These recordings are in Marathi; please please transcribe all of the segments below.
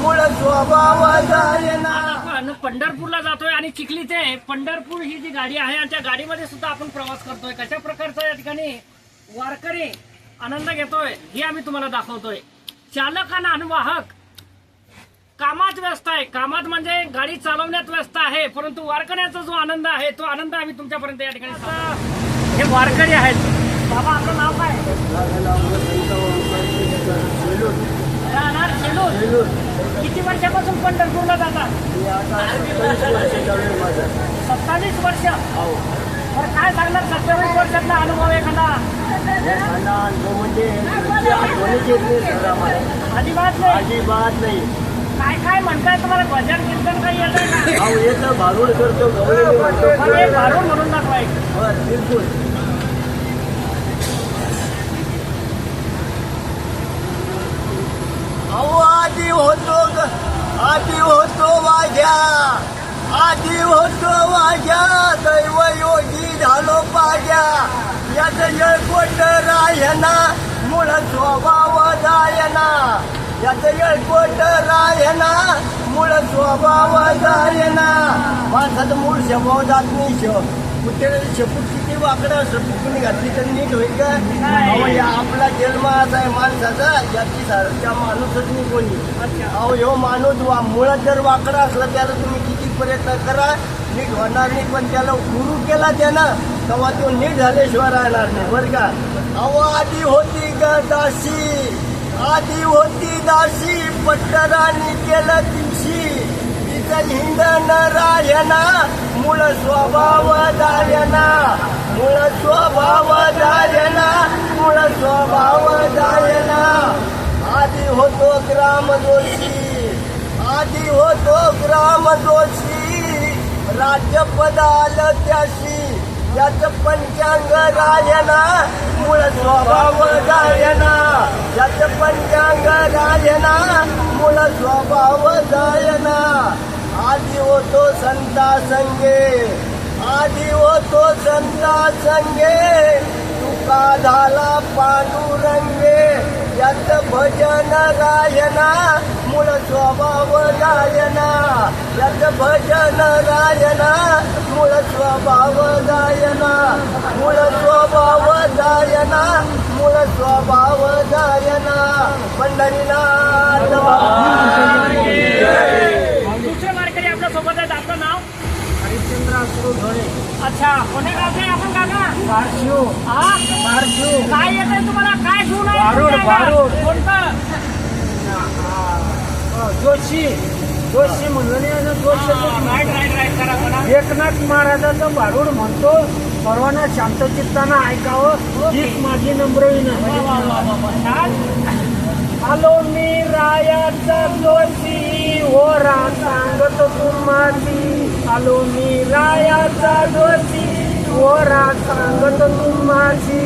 मूळ स्वभाव पंढरपूरला जातोय आणि चिखली ते पंढरपूर ही जी गाडी आहे आणि त्या गाडीमध्ये सुद्धा आपण प्रवास करतोय. कशा प्रकारचा या ठिकाणी वारकरी आनंद घेतोय हे आम्ही तुम्हाला दाखवतोय. चालक आणि वाहक कामात व्यस्त आहे. कामात म्हणजे गाडी चालवण्यात व्यस्त आहे, परंतु वारकऱ्याचा जो आनंद आहे तो आनंद आम्ही तुमच्यापर्यंत या ठिकाणी हे वारकरी आहेत. बाबा आपलं नाव काय? किती वर्षापासून पंढरपूरला जातात? 27 वर्ष. तर काय सांगणार 27 वर्षातला अनुभव एखादा? अजिबात नाही. अजिबात नाही. काय काय म्हणताय तुम्हाला? भजन कीर्तन काही येतं का? येतं भारूड करतो भारूड म्हणून दाखवा. बिलकुल. आधी होतो माझ्या, आधी होतो माझ्या, दैव योगी झालो पाज्या. याच येळकोट रायना, मूळ स्वभाव जायना. याच येळकोट रायना, मूळ स्वभाव जायना. माणसाचं मूळ स्वभाव जात नाही. कुठे शेपूट किती वाकडं असं फुकून घातली तर नीट होईल का? आपला जन्म असा आहे माणसाचा, याची सारख्या माणूसच नाही कोणी. अहो ह्यो माणूस मुळात जर वाकडा असला त्याला तुम्ही किती प्रयत्न करा नीट होणार नाही. पण त्याला गुरु केला त्यानं तेव्हा तो नीट झाल्याशिवाय राहणार नाही बरं का. अहो आधी होती ग दासी, आधी होती दासी, पट्टरानी केलं दिवशी. हिंदन रायना, मूळ स्वभाव जायना. मूळ स्वभाव जायना, मूळ स्वभाव जायना. आधी होतो ग्राम जोशी, आधी होतो ग्राम जोशी. राज्यपद आलं त्याशी, याच पंचांग रायना, मूळ स्वभाव जायना. याच पंचांग रायना, मूळ स्वभाव जायना. आधी होतो संता संगे, आधी होतो संता संगे. तुका झाला पांडुरंगे, याच भजन रायना, मूळ स्वभाव जायना. याच भजन रायना, मूळ स्वभाव जायना. मूळ स्वभाव जायना, मूळ स्वभाव जायना. पंढरीनाथ दुसरे वारकरी आपल्या सोबत आहेत. आपलं नाव? हरिश्चंद्र धोळे. अच्छा, कोणी गावचे आपण काका? बारशिव. हा बारशिव. काय येत आहे तुम्हाला? काय घेऊन आहे? भारूड. कोणतं? जोशी. जोशी म्हणून राईट करा मला. एकनाथ महाराजाचं भारूड म्हणतो. सर्वांना शांतचित्तानं ऐकावं हीच माझी नम्र विनंती. आलो मी रायाचा जोशी, ओरा सांगत तुम्हाची. आलो मी रायाचा जोशी, ओरा सांगत तुम्हाची.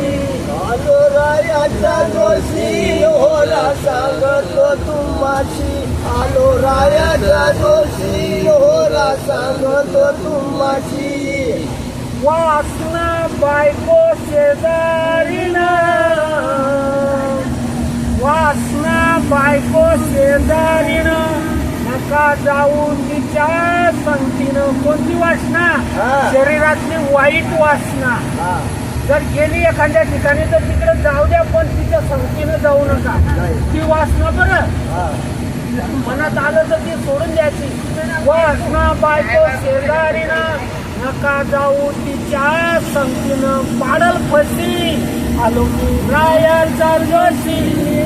आलो रायाचा जोशी, ओरा सांगत तुम्हाची. आलो रायाचा जोशी, ओरा सांगत तुम्हाची. वासना बायको शेजारीना, वासना बायको शेजारीनं. नका जाऊ तिच्या संगतीनं. कोणती वासना? शरीरातली वाईट वासना. जर गेली एखाद्या ठिकाणी तर तिकडे जाऊ द्या, पण तिच्या संगतीनं जाऊ नका. ती वासना बरं मनात आलं तर ती सोडून द्यायची. वासना बायको शेजारीनं, नका जाऊ तिच्या संगतीनं. पाडल फसी. आलो मी रायाचा जोशी,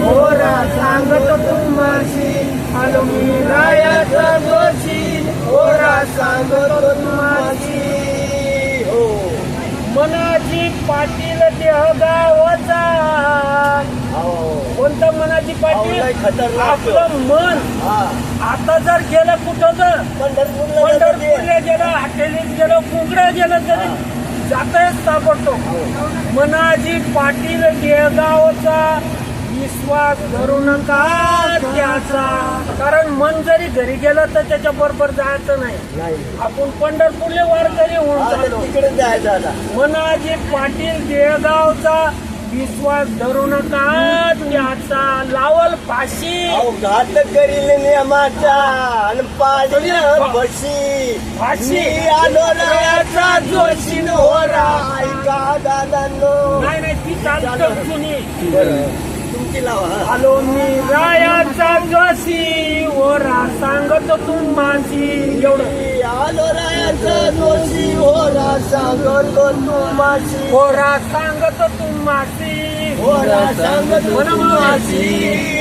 ओरा सांगत तुम्हाशी. आलो मी रायाचा जोशी, ओरा सांगत तुम्हाशी. मनाची पाटील देहगावचा. कोणतं मनाची पाटील? आपलं मन. आता जर गेलं कुठं तर पंढरपूरला गेलं, हॉटेलीत गेलं, कुंकड्या गेलं तरी जातंय सापडतो. मनाजी पाटील देहगावचा, विश्वास धरू नका त्याचा. कारण मन जरी घरी गेलं तर त्याच्या बरोबर जायचं नाही. आपण पंढरपूरले वारकरी होऊन तिकडे जायचं. मनाजी पाटील देहगावचा, विश्वास धरू नका त्याचा. लावल फाशी घात करील नियमाचा आणि पाडलं बशी फाशी. मी आलो रायाचा जोशी होरा ऐका दादांनो. नाही नाही ती चालतं जुनी. तुमची लावा. आलो मी रायाचा जोशी ओरा सांगतो तुम्हाशी. एवढं आलो रायाचा जोशी होरा सांगतो तुम्हाशी. ओरा सांगतो तुम्हाशी. होरा सांगतो म्हणा तुम्हाशी.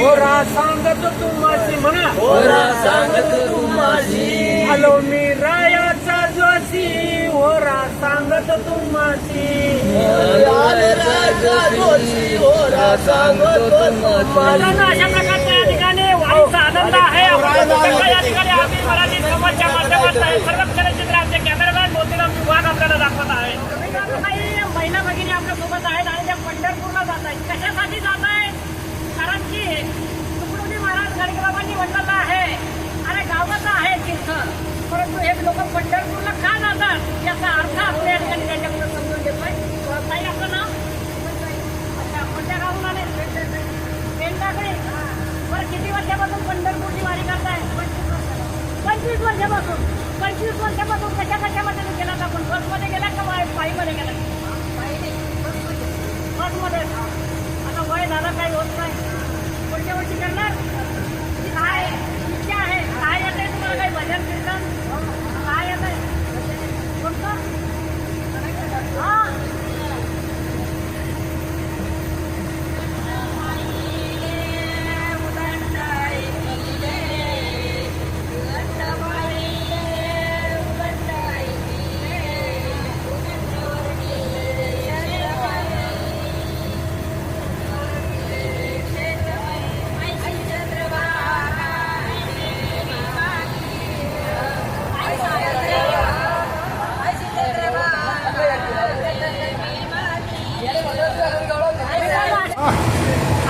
ओरा सांगतो तुम्हाशी म्हणा. होरा सांगतो तुम्हाशी. आलो मी रायाचा जोशी ओरा सांगतो तुम्हाशी. आलो रायाचा जोशी होरा सांगतो तुम्हाशी. मित्रांनो, अशा प्रकारच्या या ठिकाणी वारीचा आनंद आहे. आपण या ठिकाणी आम्ही मराठी समाजच्या माध्यमातून आहे. सर्व क्षणचित्र आमचे कॅमेरामॅन मोतीराम विभाग आपल्याला दाखवत आहे. काही महिला भगिनी आपल्या सोबत आहेत आणि त्या पंढरपूरला जात आहेत. कशासाठी जात आहेत? कारण की तुकडोजी महाराज गाडगेबाबांनी म्हटलेलं आहे आणि गावाचं आहे तीर्थ, परंतु हे लोक पंढरपूरला का जातात याचा अर्थ आपण या ठिकाणी त्यांच्याकडून समजून घेतोय. ताई, आपलं नाव? अच्छा, कोणत्या गावून आले? पेंढाकडे. बरं, किती वर्षापासून पंढरपूरची वारी करताय? 25 वर्षापासून. 25 वर्षापासून कशा कशामध्ये गेलात आपण? बसमध्ये गेला का पायीमध्ये गेला? बसमध्ये. आता वय झालं, काही होत नाही. कोणत्या वर्षी करणार? काय इच्छा आहे? काय येत आहे तुम्हाला? काही भजन कीर्तन काय येत आहे? कोणतं? हा,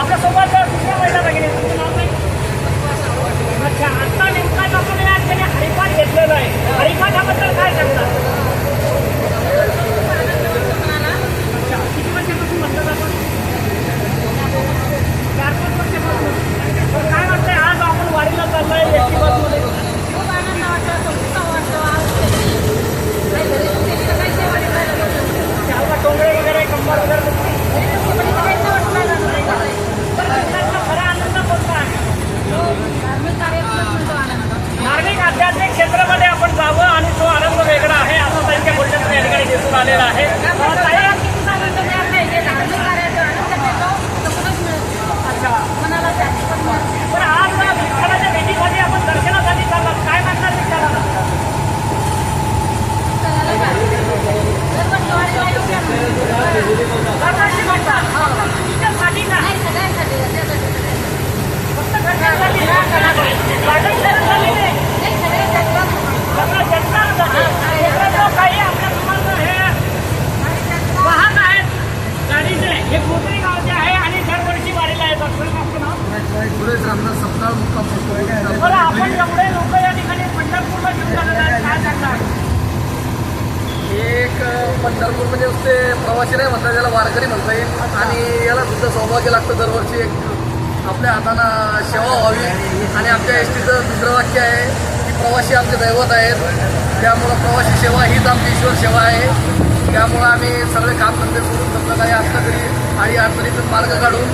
आपल्यासोबत दुसऱ्या महिला भगिनी. तुमचं नाव काय? अच्छा, आता नेमकाच आपण या ठिकाणी हरिपाठ घेतलेलं आहे. हरिपाठाबद्दल काय सांगतात? अच्छा, किती वर्षापासून म्हणतात आपण? 4-5 वर्षापासून. तर काय वाटतंय आज आपण वारीला चाललोय एसटी बसमध्ये? खूप आनंद वाटतो, उत्साह वाटतो. चालवा टोंगळे वगैरे, कंबर वगैरे खरा आनंद कोणता आहे? धार्मिक आध्यात्मिक क्षेत्रामध्ये आपण जावं आणि तो आनंद वेगळा आहे असं त्यांच्या बोलण्यातून या ठिकाणी दिसून आलेला आहे. अच्छा, पण आज विठ्ठलाच्या भेटीसाठी आपण दर्शनासाठी चाललात. काय म्हणतात विठ्ठलाला? दरवर्षी म्हणतात. तिच्यासाठी का? फक्त घरच्यांसाठी का? बाळगण्यासाठी नाही. सगळं जनता जो काही आपल्या समाजाचं हे वाहन आहेत गाडीचे, हे गोत्री गावचे आहे आणि दरवर्षी वारीला येतात. आपलं नाव? बरं, आपण एवढे लोक या ठिकाणी पंढरपूरला घेऊन जाणार आहेत, काय सांगणार? एक पंढरपूर म्हणजे ते प्रवासी नाही म्हणतात, याला वारकरी म्हणता येईल. आणि याला सुद्धा सौभाग्य लागतं दरवर्षी एक आपल्या हातानं सेवा व्हावी. आणि आमच्या एस टीचं दुसरं वाक्य आहे की प्रवासी आमचे दैवत आहेत. त्यामुळं प्रवासी सेवा हीच आमची ईश्वर सेवा आहे. त्यामुळं आम्ही सगळे कामधंदे सोडून समजा काही असलं तरी आणि अडचणीतून मार्ग काढून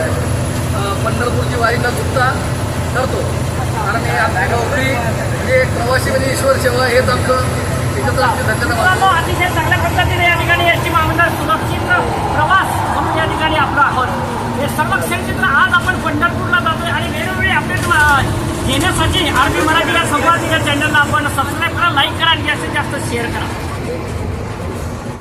पंढरपूरची वारी न चुकता करतो. कारण हे आमची नोकरी म्हणजे एक प्रवासी म्हणजे ईश्वर सेवा हेच आमचं धन्यवाद. मित्रांनो, अतिशय चांगल्या पद्धतीने या ठिकाणी एसटी महामंडळ सुरक्षित प्रवास म्हणून या ठिकाणी आपलं आहोत. हे सर्व क्षेत्र आज आपण पंढरपूरला जातोय आणि वेळोवेळी अपडेट घेण्यासाठी आरबी मराठी या संवाद या चॅनलला आपण सबस्क्राईब करा, लाईक करा आणि जास्तीत जास्त शेअर करा.